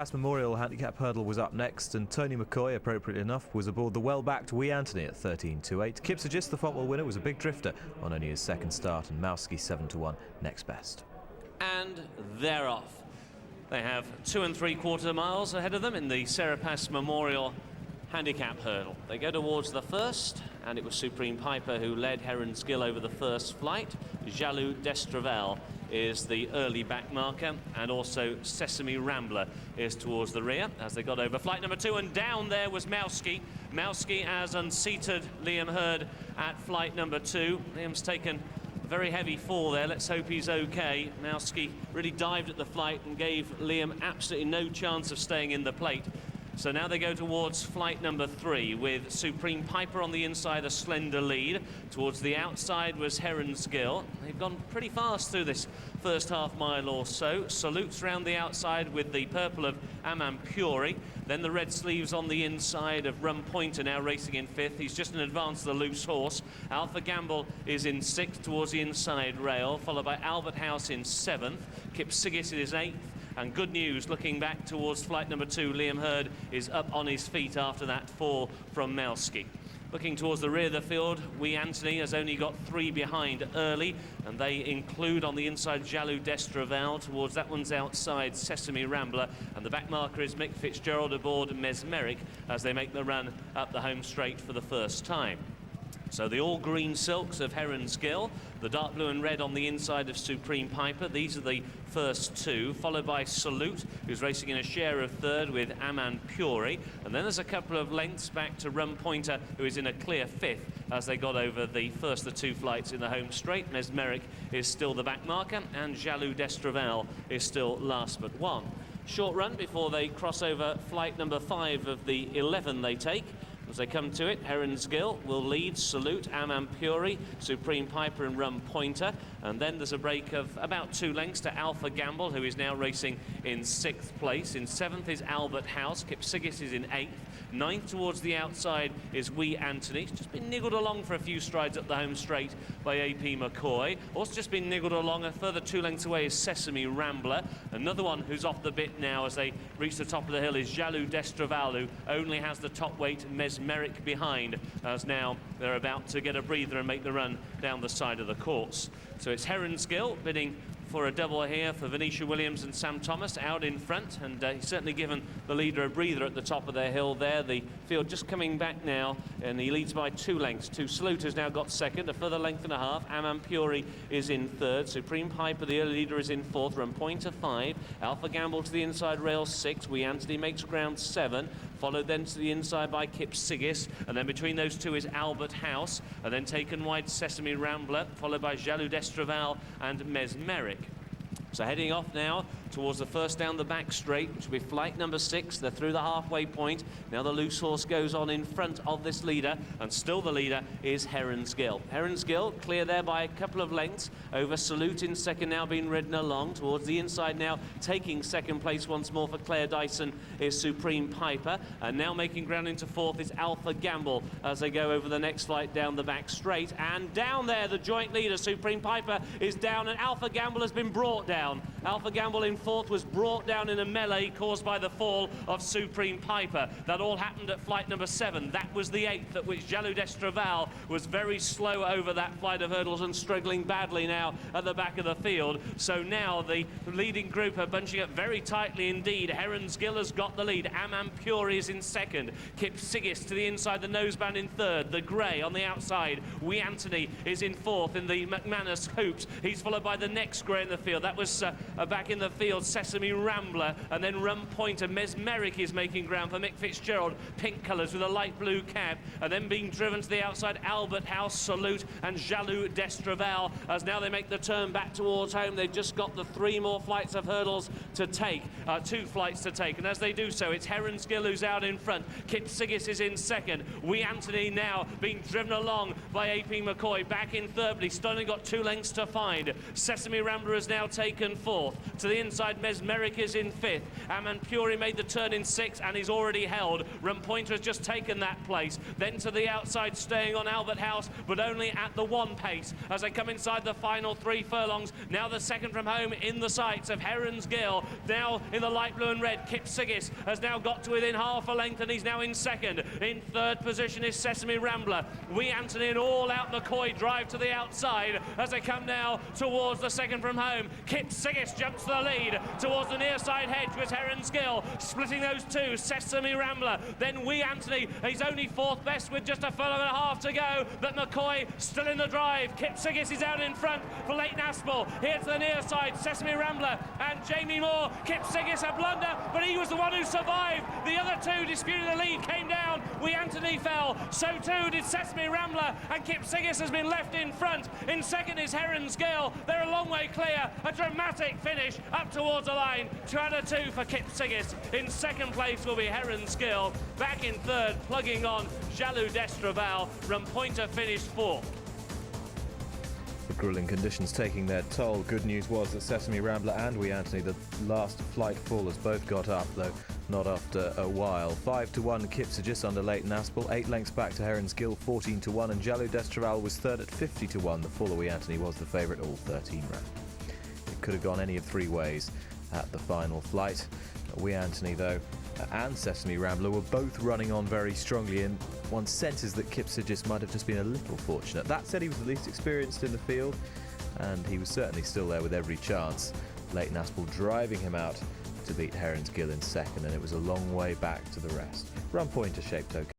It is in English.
Pask Memorial Handicap Hurdle was up next, and Tony McCoy, appropriately enough, was aboard the well-backed Wee Anthony at 13.28. Kipsigis, the Fontwell winner, was a big drifter on only his second start, and Mowski 7-1 next best. And they're off. They have 2 3/4 miles ahead of them in the Pask Memorial Handicap Hurdle. They go towards the first, and it was Supreme Piper who led Herons Gill over the first flight. Jaloux d'Estraval is the early back marker, and also Sesame Rambler is towards the rear as they got over flight number 2, and down there was Mowski. Mowski has unseated Liam Hurd at flight number 2. Liam's taken a very heavy fall there. Let's hope he's okay. Mowski really dived at the flight and gave Liam absolutely no chance of staying in the plate. So now they go towards flight number 3 with Supreme Piper on the inside, a slender lead. Towards the outside was Herons Gill. They've gone pretty fast through this first half mile or so. Salutes round the outside with the purple of Amman Puri. Then the red sleeves on the inside of Rum Pointer, now racing in 5th. He's just in advance of the loose horse. Alpha Gamble is in 6th towards the inside rail, followed by Albert House in 7th. Kipsigis is 8th. And good news, looking back towards flight number 2, Liam Hurd is up on his feet after that fall from Mowski. Looking towards the rear of the field, Wee Anthony has only got 3 behind early, and they include on the inside Jaloux d'Estraval. Towards that one's outside Sesame Rambler, and the back marker is Mick Fitzgerald aboard Mesmeric as they make the run up the home straight for the first time. So the all-green silks of Herons Gill, the dark blue and red on the inside of Supreme Piper. These are the first 2, followed by Salute, who's racing in a share of 3rd with Amman Puri. And then there's a couple of lengths back to Rum Pointer, who is in a clear 5th as they got over the first of 2 flights in the home straight. Mesmeric is still the back marker, and Jaloux d'Estraval is still last but 1. Short run before they cross over flight number 5 of the 11 they take. As they come to it, Herons Gill will lead, Salute, Amman Puri, Supreme Piper and Rum Pointer. And then there's a break of about 2 lengths to Alpha Gamble, who is now racing in 6th place. In 7th is Albert House. Kipsigis is in 8th. 9th towards the outside is Wee Anthony. He's just been niggled along for a few strides up the home straight by AP McCoy. Also just been niggled along a further 2 lengths away is Sesame Rambler. Another one who's off the bit now as they reach the top of the hill is Jaloux d'Estraval, who only has the top weight Mesmeric behind, as now they're about to get a breather and make the run down the side of the course. So it's Herons Gill bidding for a double here for Venetia Williams and Sam Thomas out in front, and he's certainly given the leader a breather at the top of their hill there. The field just coming back now, and he leads by 2 lengths. Salute has now got 2nd, a further length and a half. Amman Puri is in 3rd. Supreme Piper, the early leader, is in 4th. Rum Pointer 5. Alpha Gamble to the inside rail 6. Wee Anthony makes ground 7. Followed then to the inside by Kipsigis, and then between those 2 is Albert House, and then taken wide Sesame Rambler, followed by Jaloux d'Estraval and Mesmeric. So heading off now towards the first down the back straight, which will be flight number 6. They're through the halfway point. Now the loose horse goes on in front of this leader, and still the leader is Herons Gill. Herons Gill clear there by a couple of lengths over Salute in 2nd, now being ridden along. Towards the inside now, taking 2nd place once more for Claire Dyson is Supreme Piper, and now making ground into 4th is Alpha Gamble as they go over the next flight down the back straight. And down there, the joint leader, Supreme Piper, is down, and Alpha Gamble has been brought down. Alpha Gamble in 4th was brought down in a melee caused by the fall of Supreme Piper. That all happened at flight number 7. That was the 8th at which Jaloux d'Estraval was very slow over that flight of hurdles and struggling badly now at the back of the field. So now the leading group are bunching up very tightly indeed. Herons Gill has got the lead. Amman Puri is in 2nd. Kipsigis to the inside, the noseband in 3rd. The grey on the outside. Wee Anthony is in 4th in the McManus hoops. He's followed by the next grey in the field. That was back in the field, Sesame Rambler, and then Rum Pointer. Mesmeric is making ground for Mick Fitzgerald, pink colours with a light blue cap, and then being driven to the outside, Albert House, Salute, and Jaloux d'Estraval, as now they make the turn back towards home. They've just got the 3 more flights of hurdles to take, 2 flights to take, and as they do so, it's Herons Gill who's out in front. Kipsigis is in 2nd. Wee Anthony now being driven along by AP McCoy, back in 3rd, but he's still only got 2 lengths to find. Sesame Rambler has now taken 4th. fourth. To the inside, Mesmeric is in fifth. Amanpuri made the turn in sixth, and he's already held. Rumpointer has just taken that place. Then to the outside, staying on Albert House, but only at the one pace as they come inside the final 3 furlongs. Now the second from home in the sights of Herons Gill. Now in the light blue and red, Kipsigis has now got to within half a length, and he's now in second. In third position is Sesame Rambler. Wee Anthony and All Out McCoy drive to the outside as they come now towards the second from home. Kipsigis jumps to the lead towards the near side hedge with Herons Gill. Splitting those two, Sesame Rambler, then Wee Anthony. He's only fourth best with just a furlong and a half to go, but McCoy still in the drive. Kipsigis is out in front for Leighton Aspell. Here to the near side, Sesame Rambler and Jamie Moore. Kipsigis a blunder, but he was the one who survived. The other two disputing the lead came down. Wee Anthony fell, so too did Sesame Rambler, and Kipsigis has been left in front. In second is Herons Gill. They're a long way clear. A dramatic finish up towards the line. 2 out of 2 for Kipsigis. In second place will be Herons Gill. Back in third, plugging on Jaloux d'Estraval. Rumpointer finished fourth. The grueling conditions taking their toll. Good news was that Sesame Rambler and Wee Anthony, the last flight fallers, both got up, though not after a while. 5-1 Kipsigis under Leighton Aspell, 8 lengths back to Herons Gill, 14-1, and Jaloux d'Estraval was third at 50-1. The fuller Wee Anthony was the favourite, all 13 round. It could have gone any of 3 ways at the final flight. Wee Anthony, though, and Sesame Rambler were both running on very strongly, and one senses that Kipsigis might have just been a little fortunate. That said, he was the least experienced in the field, and he was certainly still there with every chance. Leighton Aspell driving him out to beat Herons Gill in second, and it was a long way back to the rest. Rumpointer shaped okay.